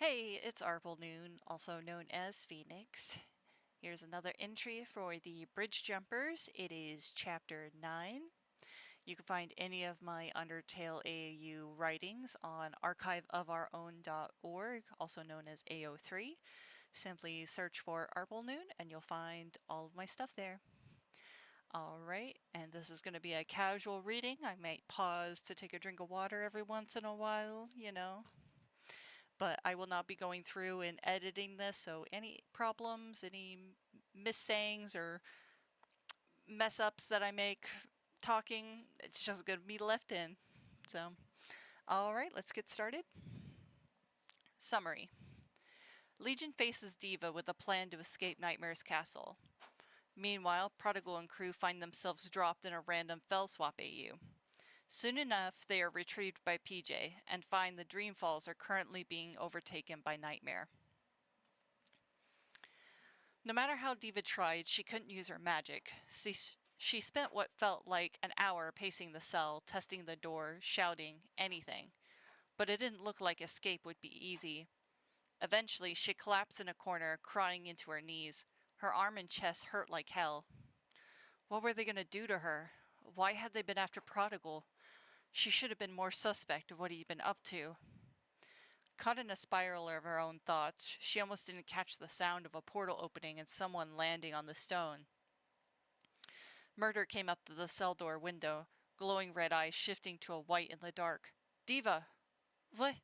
Hey, it's arplenoon, also known as Phoenix. Here's another entry for the Bridge Jumpers. It is Chapter 9. You can find any of my Undertale AU writings on archiveofourown.org, also known as AO3. Simply search for arplenoon and you'll find all of my stuff there. Alright, and this is going to be a casual reading. I might pause to take a drink of water every once in a while, but I will not be going through and editing this, so any problems, any missayings or mess ups that I make talking, it's just going to be left in. So, alright, let's get started. Summary. Legion faces Diva with a plan to escape Nightmare's castle. Meanwhile, Prodigal and crew find themselves dropped in a random Fellswap AU. Soon enough, they are retrieved by PJ and find the Dreamfalls are currently being overtaken by Nightmare. No matter how Diva tried, she couldn't use her magic. She spent what felt like an hour pacing the cell, testing the door, shouting, anything. But it didn't look like escape would be easy. Eventually, she collapsed in a corner, crying into her knees. Her arm and chest hurt like hell. What were they going to do to her? Why had they been after Prodigal? She should have been more suspect of what he'd been up to. Caught in a spiral of her own thoughts, she almost didn't catch the sound of a portal opening and someone landing on the stone. Murder came up to the cell door window, glowing red eyes shifting to a white in the dark. Diva! What?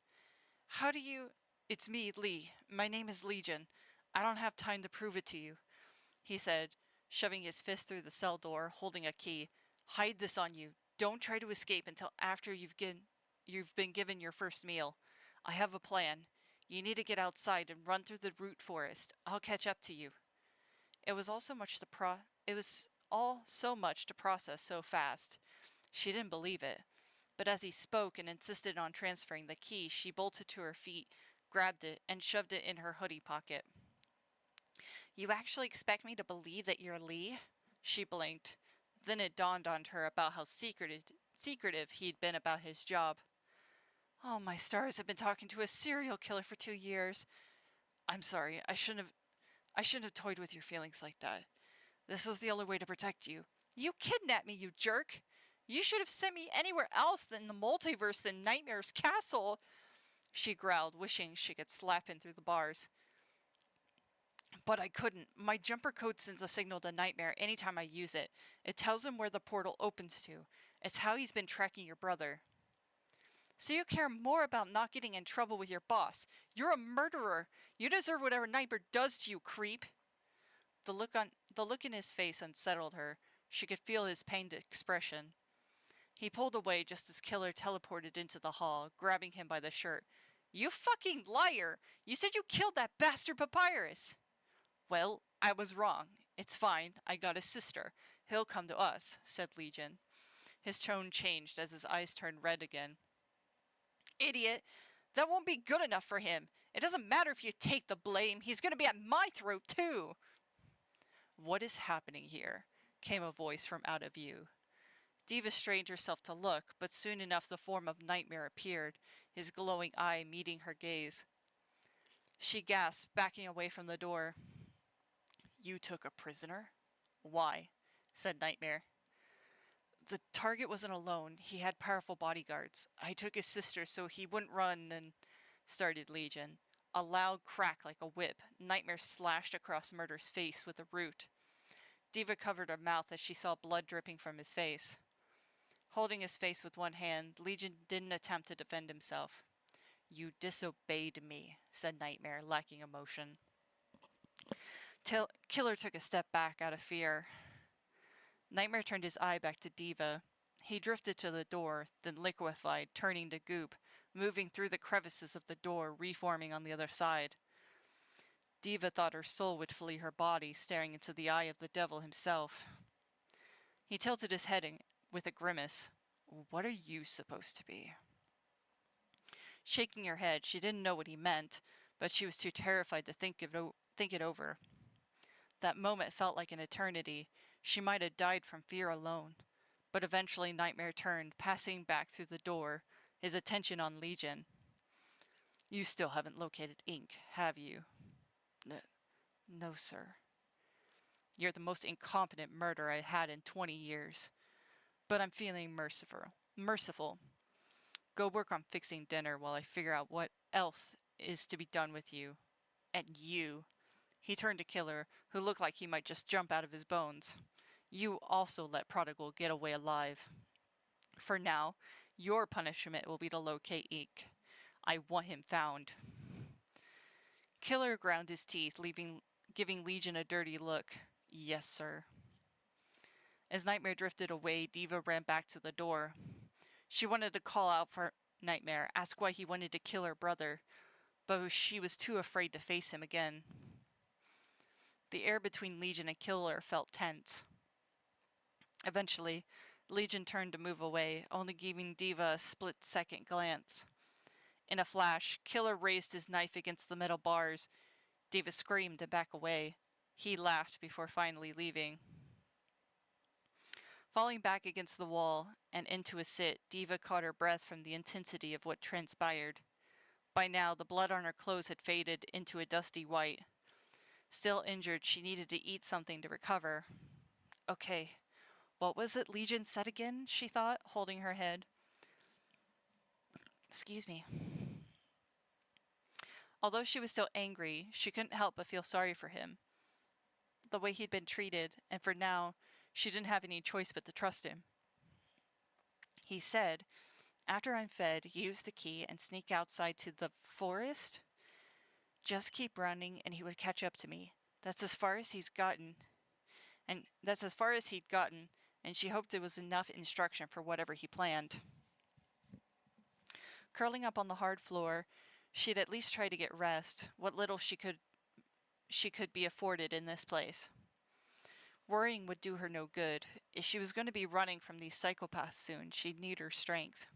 How do you... It's me, Lee. My name is Legion. I don't have time to prove it to you, he said, shoving his fist through the cell door, holding a key. Hide this on you. Don't try to escape until after you've been given your first meal. I have a plan. You need to get outside and run through the root forest. I'll catch up to you. It was all so much to process so fast. She didn't believe it. But as he spoke and insisted on transferring the key, she bolted to her feet, grabbed it, and shoved it in her hoodie pocket. You actually expect me to believe that you're Lee? She blinked. Then it dawned on her about how secretive he'd been about his job. Oh, my stars, I've been talking to a serial killer for 2 years. I'm sorry, I shouldn't have toyed with your feelings like that. This was the only way to protect you. You kidnapped me, you jerk! You should have sent me anywhere else than the multiverse than Nightmare's castle! She growled, wishing she could slap him through the bars. But I couldn't. My jumper code sends a signal to Nightmare anytime I use it. It tells him where the portal opens to. It's how he's been tracking your brother. So you care more about not getting in trouble with your boss. You're a murderer. You deserve whatever Nightmare does to you, creep. The look in his face unsettled her. She could feel his pained expression. He pulled away just as Killer teleported into the hall, grabbing him by the shirt. You fucking liar! You said you killed that bastard Papyrus! Well, I was wrong. It's fine. I got his sister. He'll come to us, said Legion. His tone changed as his eyes turned red again. Idiot! That won't be good enough for him. It doesn't matter if you take the blame. He's going to be at my throat, too. What is happening here? Came a voice from out of view. Diva strained herself to look, but soon enough the form of Nightmare appeared, his glowing eye meeting her gaze. She gasped, backing away from the door. You took a prisoner? Why? Said Nightmare. The target wasn't alone. He had powerful bodyguards. I took his sister so he wouldn't run and... started Legion. A loud crack like a whip. Nightmare slashed across Murder's face with a root. Diva covered her mouth as she saw blood dripping from his face. Holding his face with one hand, Legion didn't attempt to defend himself. You disobeyed me, said Nightmare, lacking emotion. Killer took a step back out of fear. Nightmare turned his eye back to Diva. He drifted to the door, then liquefied, turning to goop, moving through the crevices of the door, reforming on the other side. Diva thought her soul would flee her body, staring into the eye of the devil himself. He tilted his head with a grimace. What are you supposed to be? Shaking her head, she didn't know what he meant, but she was too terrified to think it over. That moment felt like an eternity. She might have died from fear alone. But eventually Nightmare turned, passing back through the door, his attention on Legion. You still haven't located ink, have you? No, sir. You're the most incompetent murderer I had in 20 years. But I'm feeling merciful. Go work on fixing dinner while I figure out what else is to be done with you. And you. He turned to Killer, who looked like he might just jump out of his bones. You also let Prodigal get away alive. For now, your punishment will be to locate Ink. I want him found. Killer ground his teeth, giving Legion a dirty look. Yes, sir. As Nightmare drifted away, Diva ran back to the door. She wanted to call out for Nightmare, ask why he wanted to kill her brother, but she was too afraid to face him again. The air between Legion and Killer felt tense. Eventually, Legion turned to move away, only giving Diva a split-second glance. In a flash, Killer raised his knife against the metal bars. Diva screamed and backed away. He laughed before finally leaving. Falling back against the wall and into a sit, Diva caught her breath from the intensity of what transpired. By now, the blood on her clothes had faded into a dusty white. Still injured, she needed to eat something to recover. Okay, what was it Legion said again, she thought, holding her head. Excuse me. Although she was still angry, she couldn't help but feel sorry for him. The way he'd been treated, and for now, she didn't have any choice but to trust him. He said, after I'm fed, use the key and sneak outside to the forest. Just keep running and he would catch up to me. That's as far as he'd gotten. And she hoped it was enough instruction for whatever he planned. Curling up on the hard floor, she'd at least try to get rest, what little she could be afforded in this place. Worrying would do her no good. If she was going to be running from these psychopaths soon, she'd need her strength.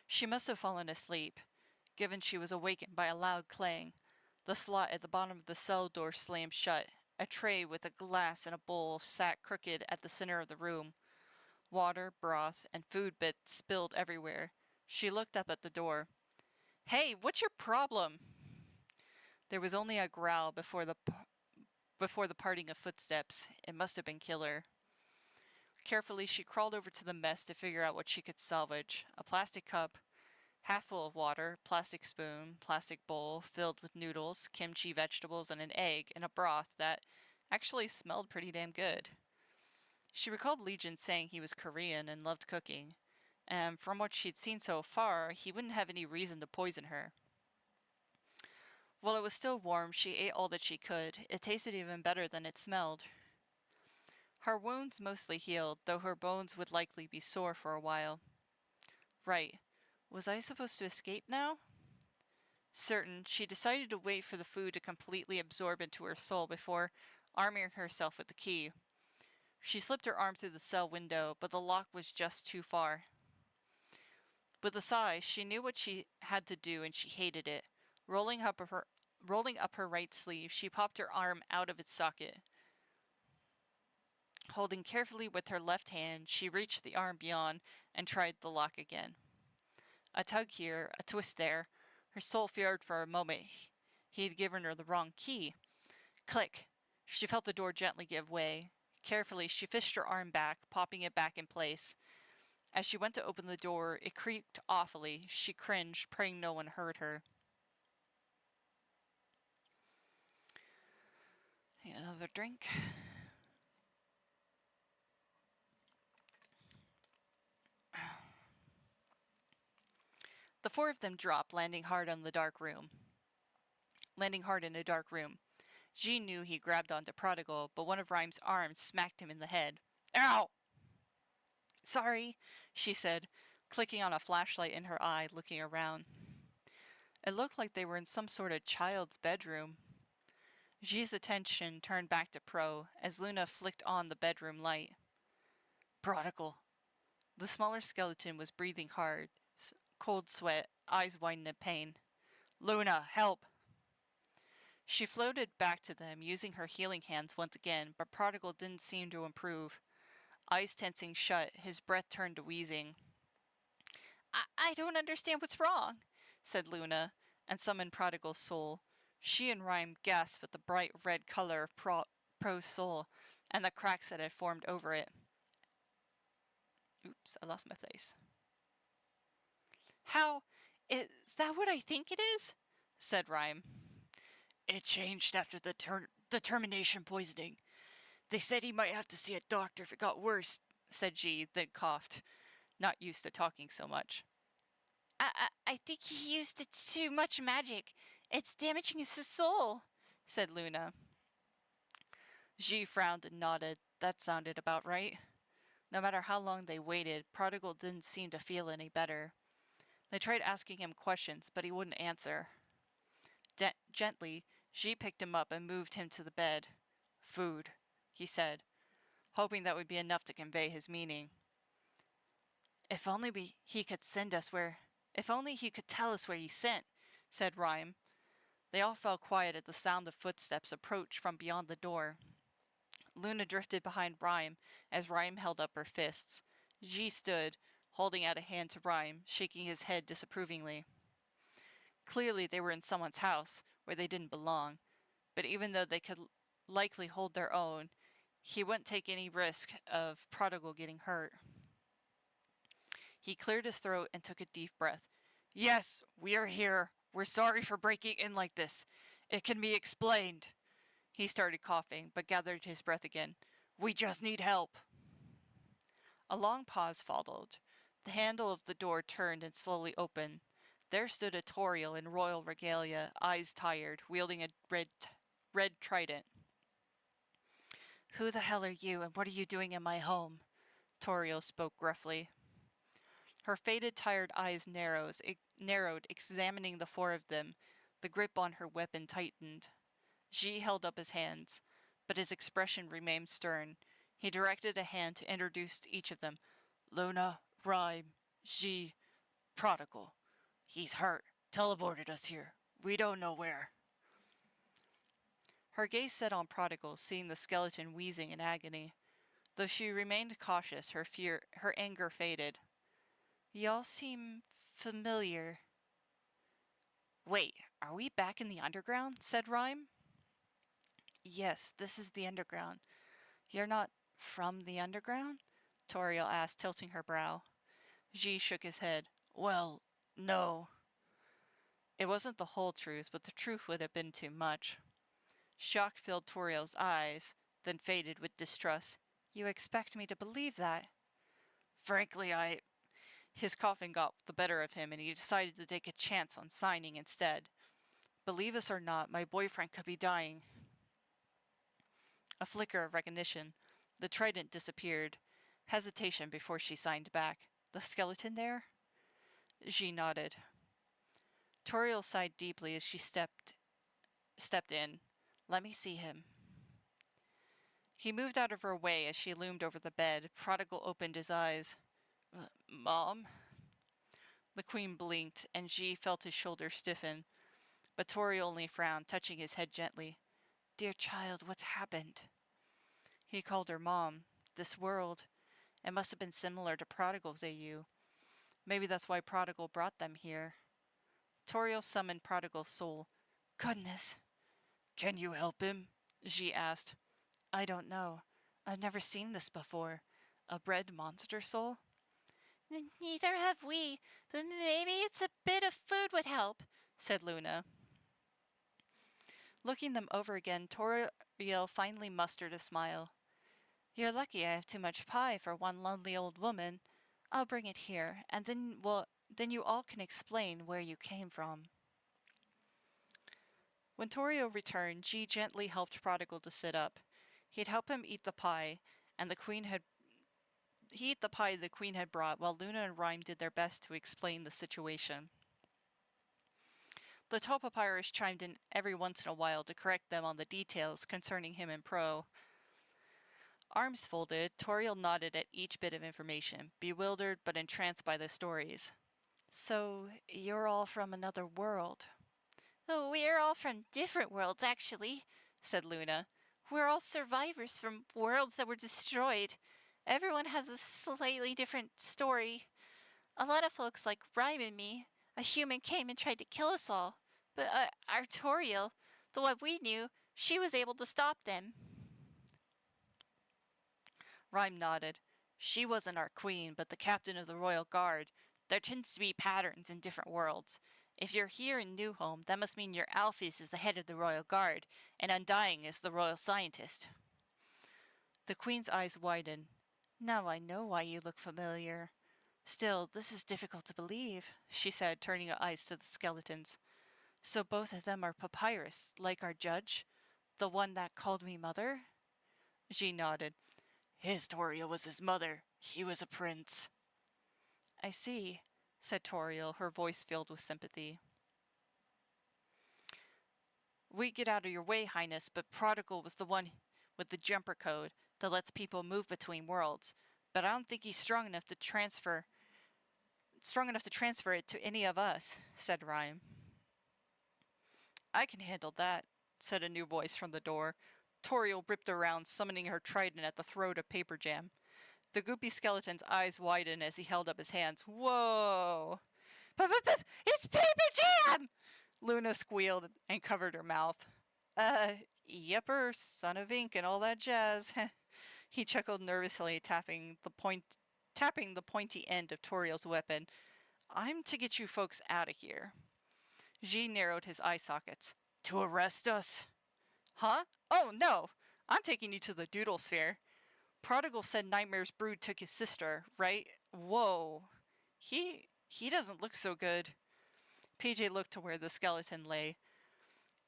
She must have fallen asleep, given she was awakened by a loud clang. The slot at the bottom of the cell door slammed shut. A tray with a glass and a bowl sat crooked at the center of the room. Water, broth, and food bits spilled everywhere. She looked up at the door. Hey, what's your problem? There was only a growl before the parting of footsteps. It must have been Killer. Carefully, she crawled over to the mess to figure out what she could salvage. A plastic cup, half full of water, plastic spoon, plastic bowl filled with noodles, kimchi vegetables, and an egg, and a broth that actually smelled pretty damn good. She recalled Legion saying he was Korean and loved cooking, and from what she'd seen so far, he wouldn't have any reason to poison her. While it was still warm, she ate all that she could. It tasted even better than it smelled. Her wounds mostly healed, though her bones would likely be sore for a while. Right. Was I supposed to escape now? Certain, she decided to wait for the food to completely absorb into her soul before arming herself with the key. She slipped her arm through the cell window, but the lock was just too far. With a sigh, she knew what she had to do and she hated it. Rolling up her right sleeve, she popped her arm out of its socket. Holding carefully with her left hand, she reached the arm beyond and tried the lock again. A tug here, a twist there. Her soul feared for a moment he had given her the wrong key. Click! She felt the door gently give way. Carefully, she fished her arm back, popping it back in place. As she went to open the door, it creaked awfully. She cringed, praying no one heard her. Another drink. The four of them dropped, landing hard in a dark room. Jean knew he grabbed onto Prodigal, but one of Rhyme's arms smacked him in the head. Ow! Sorry, she said, clicking on a flashlight in her eye, looking around. It looked like they were in some sort of child's bedroom. G's attention turned back to Pro as Luna flicked on the bedroom light. Prodigal. The smaller skeleton was breathing hard, cold sweat, eyes widened in pain. Luna, help! She floated back to them, using her healing hands once again, but Prodigal didn't seem to improve. Eyes tensing shut, his breath turned to wheezing. I don't understand what's wrong. said Luna, and summoned Prodigal's soul. She and Rhyme gasped at the bright red color of Pro's soul and the cracks that had formed over it. Oops, I lost my place. How? Is that what I think it is? Said Rhyme. It changed after the determination poisoning. They said he might have to see a doctor if it got worse, said G, then coughed, not used to talking so much. I think he used too much magic. It's damaging his soul, said Luna. G frowned and nodded. That sounded about right. No matter how long they waited, Prodigal didn't seem to feel any better. They tried asking him questions, but he wouldn't answer. Gently, G picked him up and moved him to the bed. Food, he said, hoping that would be enough to convey his meaning. If only he could tell us where he sent, said Rhyme. They all fell quiet at the sound of footsteps approach from beyond the door. Luna drifted behind Rhyme as Rhyme held up her fists. G stood, holding out a hand to Rhyme, shaking his head disapprovingly. Clearly they were in someone's house, where they didn't belong, but even though they could likely hold their own, he wouldn't take any risk of Prodigal getting hurt. He cleared his throat and took a deep breath. Yes, we are here. We're sorry for breaking in like this. It can be explained. He started coughing, but gathered his breath again. We just need help. A long pause followed. The handle of the door turned and slowly opened. There stood a Toriel in royal regalia, eyes tired, wielding a red trident. Who the hell are you, and what are you doing in my home? Toriel spoke gruffly. Her faded, tired eyes narrowed, examining the four of them. The grip on her weapon tightened. G held up his hands, but his expression remained stern. He directed a hand to introduce each of them. Luna, Rhyme, G, Prodigal. He's hurt. Teleported us here. We don't know where. Her gaze set on Prodigal, seeing the skeleton wheezing in agony. Though she remained cautious, her anger faded. Y'all seem familiar. Wait, are we back in the underground? Said Rhyme. Yes, this is the underground. You're not from the underground? Toriel asked, tilting her brow. G shook his head. Well, no. It wasn't the whole truth, but the truth would have been too much. Shock filled Toriel's eyes, then faded with distrust. You expect me to believe that? Frankly, His coughing got the better of him, and he decided to take a chance on signing instead. Believe us or not, my boyfriend could be dying. A flicker of recognition. The trident disappeared. Hesitation before she signed back. The skeleton there? She nodded. Toriel sighed deeply as she stepped in. Let me see him. He moved out of her way as she loomed over the bed. Prodigal opened his eyes. Mom? The Queen blinked, and G felt his shoulders stiffen. But Toriel only frowned, touching his head gently. Dear child, what's happened? He called her Mom. This world. It must have been similar to Prodigal's AU. Maybe that's why Prodigal brought them here. Toriel summoned Prodigal's soul. Goodness. Can you help him? G asked. I don't know. I've never seen this before. A bread monster soul? Neither have we, but maybe it's a bit of food would help, said Luna. Looking them over again, Toriel finally mustered a smile. You're lucky I have too much pie for one lonely old woman. I'll bring it here, and then you all can explain where you came from. When Toriel returned, G gently helped Prodigal to sit up. He'd help him eat the pie, and the Queen had brought, while Luna and Rhyme did their best to explain the situation. The tall papyrus chimed in every once in a while to correct them on the details concerning him and Pro. Arms folded, Toriel nodded at each bit of information, bewildered but entranced by the stories. So, you're all from another world? Oh, we're all from different worlds, actually, said Luna. We're all survivors from worlds that were destroyed. Everyone has a slightly different story. A lot of folks like Rhyme and me A human came and tried to kill us all, but our Toriel, the one we knew, she was able to stop them. Rhyme nodded. She wasn't our queen, but the captain of the royal guard. There tends to be patterns in different worlds. If you're here in New Home, that must mean your Alphys is the head of the royal guard, and Undying is the royal scientist. The queen's eyes widened. Now I know why you look familiar. Still, this is difficult to believe, she said, turning her eyes to the skeletons. So both of them are papyrus, like our judge? The one that called me mother? She nodded. His Toriel was his mother. He was a prince. I see, said Toriel, her voice filled with sympathy. We get out of your way, Highness, but Prodigal was the one with the jumper code that lets people move between worlds. But I don't think he's strong enough to transfer it to any of us, said Rhyme. I can handle that, said a new voice from the door. Toriel ripped around, summoning her trident at the throat of Paper Jam. The goopy skeleton's eyes widened as he held up his hands. Whoa! It's Paper Jam! Luna squealed and covered her mouth. Yepper, son of ink and all that jazz. He chuckled nervously, tapping the pointy end of Toriel's weapon. I'm to get you folks out of here. G narrowed his eye sockets. To arrest us? Huh? Oh, no! I'm taking you to the Doodle Sphere. Prodigal said Nightmare's brood took his sister, right? Whoa. He doesn't look so good. PJ looked to where the skeleton lay.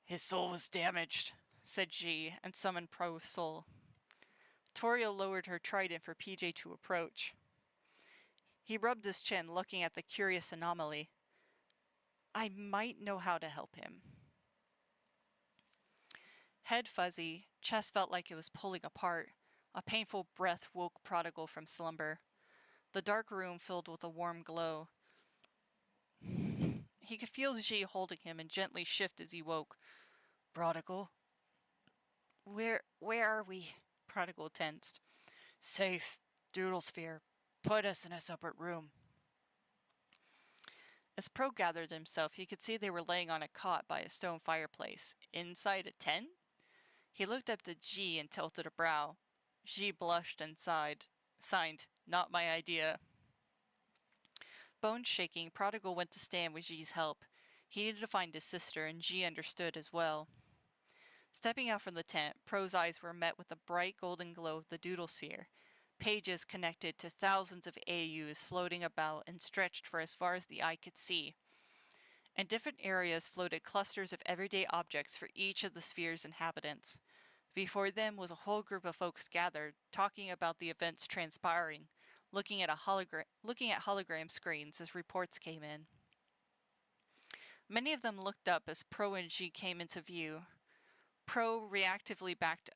His soul was damaged, said G, and summoned Pro's soul. Toriel lowered her trident for PJ to approach. He rubbed his chin, looking at the curious anomaly. I might know how to help him. Head fuzzy, chest felt like it was pulling apart. A painful breath woke Prodigal from slumber. The dark room filled with a warm glow. He could feel G holding him and gently shift as he woke. Prodigal? Where are we? Prodigal tensed. Safe. Doodle Sphere. Put us in a separate room. As Pro gathered himself, he could see they were laying on a cot by a stone fireplace. Inside a tent? He looked up to G and tilted a brow. G blushed and signed, not my idea. Bones shaking, Prodigal went to stand with G's help. He needed to find his sister, and G understood as well. Stepping out from the tent, Pro's eyes were met with the bright golden glow of the Doodle Sphere. Pages connected to thousands of AUs floating about and stretched for as far as the eye could see. In different areas floated clusters of everyday objects for each of the sphere's inhabitants. Before them was a whole group of folks gathered, talking about the events transpiring, looking at hologram screens as reports came in. Many of them looked up as Pro and G came into view. Pro reactively backed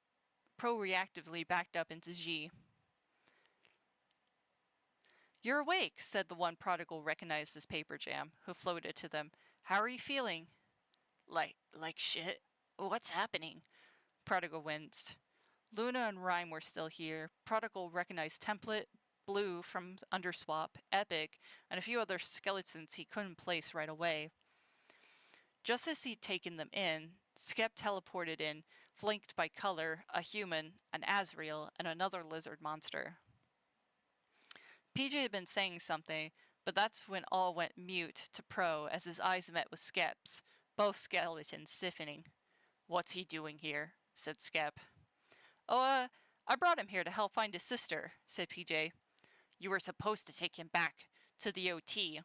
up into G. You're awake, said the one Prodigal recognized as Paper Jam, who floated to them. How are you feeling? Like shit. What's happening? Prodigal winced. Luna and Rhyme were still here. Prodigal recognized Template, Blue from Underswap, Epic, and a few other skeletons he couldn't place right away. Just as he'd taken them in, Skep teleported in, flanked by Color, a human, an Azrael, and another lizard monster. PJ had been saying something, but that's when all went mute to Pro as his eyes met with Skep's, both skeletons stiffening. What's he doing here? Said Skep. Oh, I brought him here to help find his sister, said PJ. You were supposed to take him back to the OT.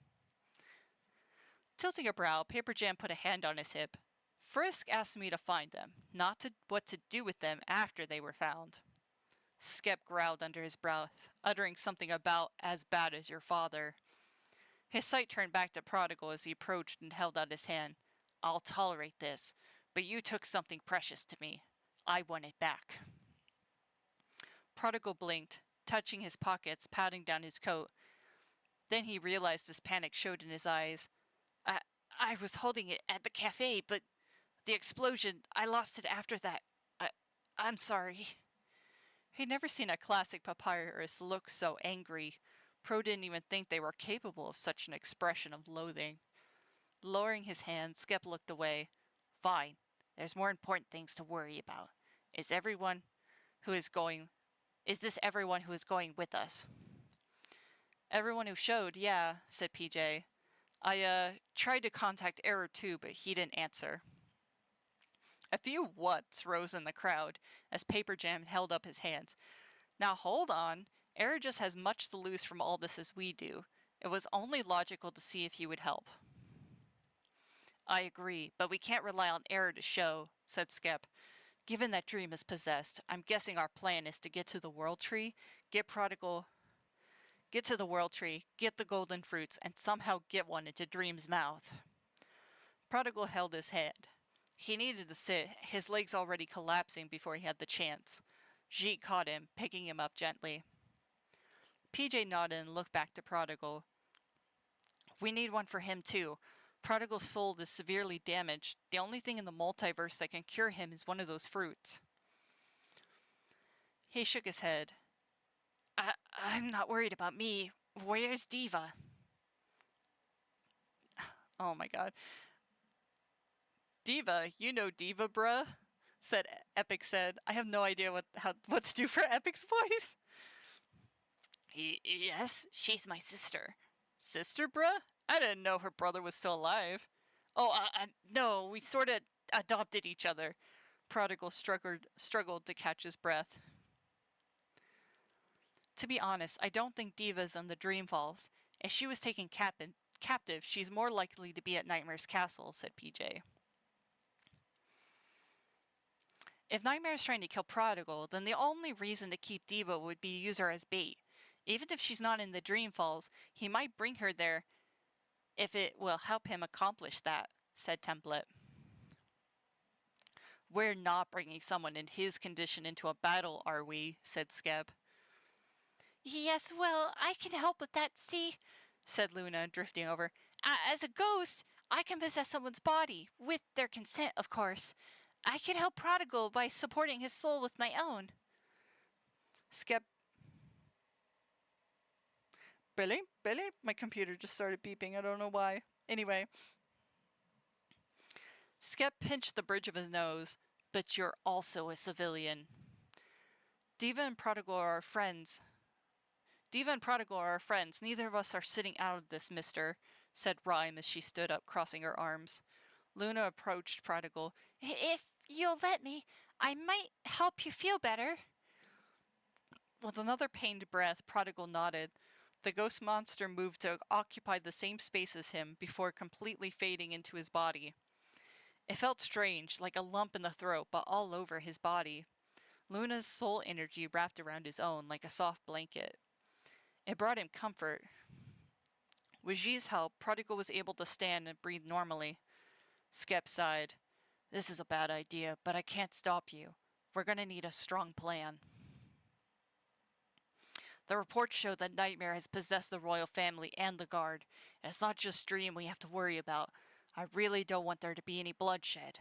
Tilting a brow, Paper Jam put a hand on his hip. Frisk asked me to find them, not what to do with them after they were found. Skep growled under his breath, uttering something about as bad as your father. His sight turned back to Prodigal as he approached and held out his hand. I'll tolerate this, but you took something precious to me. I want it back. Prodigal blinked, touching his pockets, patting down his coat. Then he realized his panic showed in his eyes. I was holding it at the cafe, but the explosion, I lost it after that. I'm sorry. He'd never seen a classic papyrus look so angry. Pro didn't even think they were capable of such an expression of loathing. Lowering his hand, Skep looked away. Fine. There's more important things to worry about. Is everyone who is going... Is this everyone who is going with us? Everyone who showed, yeah, said PJ. I tried to contact Error too, but he didn't answer. A few whats rose in the crowd as Paper Jam held up his hands. Now hold on. Error just has much to lose from all this as we do. It was only logical to see if he would help. I agree, but we can't rely on Error to show, said Skep. Given that Dream is possessed, I'm guessing our plan is to get to the World Tree, get to the World Tree, get the golden fruits, and somehow get one into Dream's mouth. Prodigal held his head. He needed to sit, his legs already collapsing before he had the chance. Jeet caught him, picking him up gently. PJ nodded and looked back to Prodigal. We need one for him too. Prodigal's soul is severely damaged. The only thing in the multiverse that can cure him is one of those fruits. He shook his head. I'm not worried about me. Where's Diva? Oh my god. Diva, you know Diva, bruh? Epic said. I have no idea what to do for Epic's voice. Yes, she's my sister. Sister, bruh? I didn't know her brother was still alive. Oh, no, we sort of adopted each other. Prodigal struggled to catch his breath. To be honest, I don't think Diva's on the Dreamfalls. If she was taken captive, she's more likely to be at Nightmare's castle, said PJ. If Nightmare's trying to kill Prodigal, then the only reason to keep Diva would be to use her as bait. Even if she's not in the Dreamfalls, he might bring her there if it will help him accomplish that, said Template. We're not bringing someone in his condition into a battle, are we? Said Skeb. Yes, well, I can help with that, see? Said Luna, drifting over. As a ghost, I can possess someone's body, with their consent, of course. I can help Prodigal by supporting his soul with my own. Skep. Billy? My computer just started beeping. I don't know why. Anyway. Skep pinched the bridge of his nose. But you're also a civilian. Diva and Prodigal are our friends. Neither of us are sitting out of this, mister, said Rhyme as she stood up, crossing her arms. Luna approached Prodigal. If you'll let me, I might help you feel better. With another pained breath, Prodigal nodded. The ghost monster moved to occupy the same space as him before completely fading into his body. It felt strange, like a lump in the throat, but all over his body. Luna's soul energy wrapped around his own like a soft blanket. It brought him comfort. With G's help, Prodigal was able to stand and breathe normally. Skep sighed. This is a bad idea, but I can't stop you. We're gonna need a strong plan. The reports show that Nightmare has possessed the royal family and the guard. It's not just Dream we have to worry about. I really don't want there to be any bloodshed.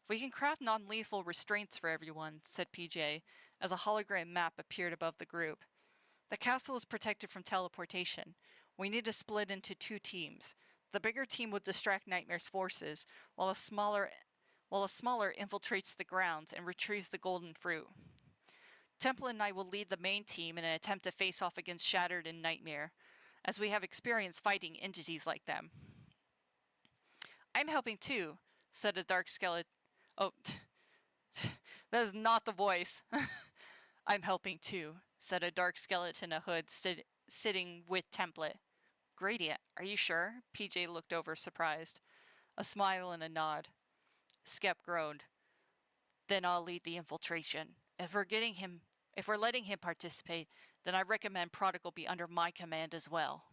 We can craft non-lethal restraints for everyone, said PJ, as a hologram map appeared above the group. The castle is protected from teleportation. We need to split into 2 teams. The bigger team will distract Nightmare's forces, while a smaller infiltrates the grounds and retrieves the golden fruit. Temple and I will lead the main team in an attempt to face off against Shattered and Nightmare, as we have experience fighting entities like them. I'm helping too, said a dark skeleton. Oh, that is not the voice. I'm helping too, said a dark skeleton in a hood sitting with Template. Gradient, are you sure? PJ looked over, surprised. A smile and a nod. Skep groaned. Then I'll lead the infiltration. If we're letting him participate, then I recommend Prodigal be under my command as well.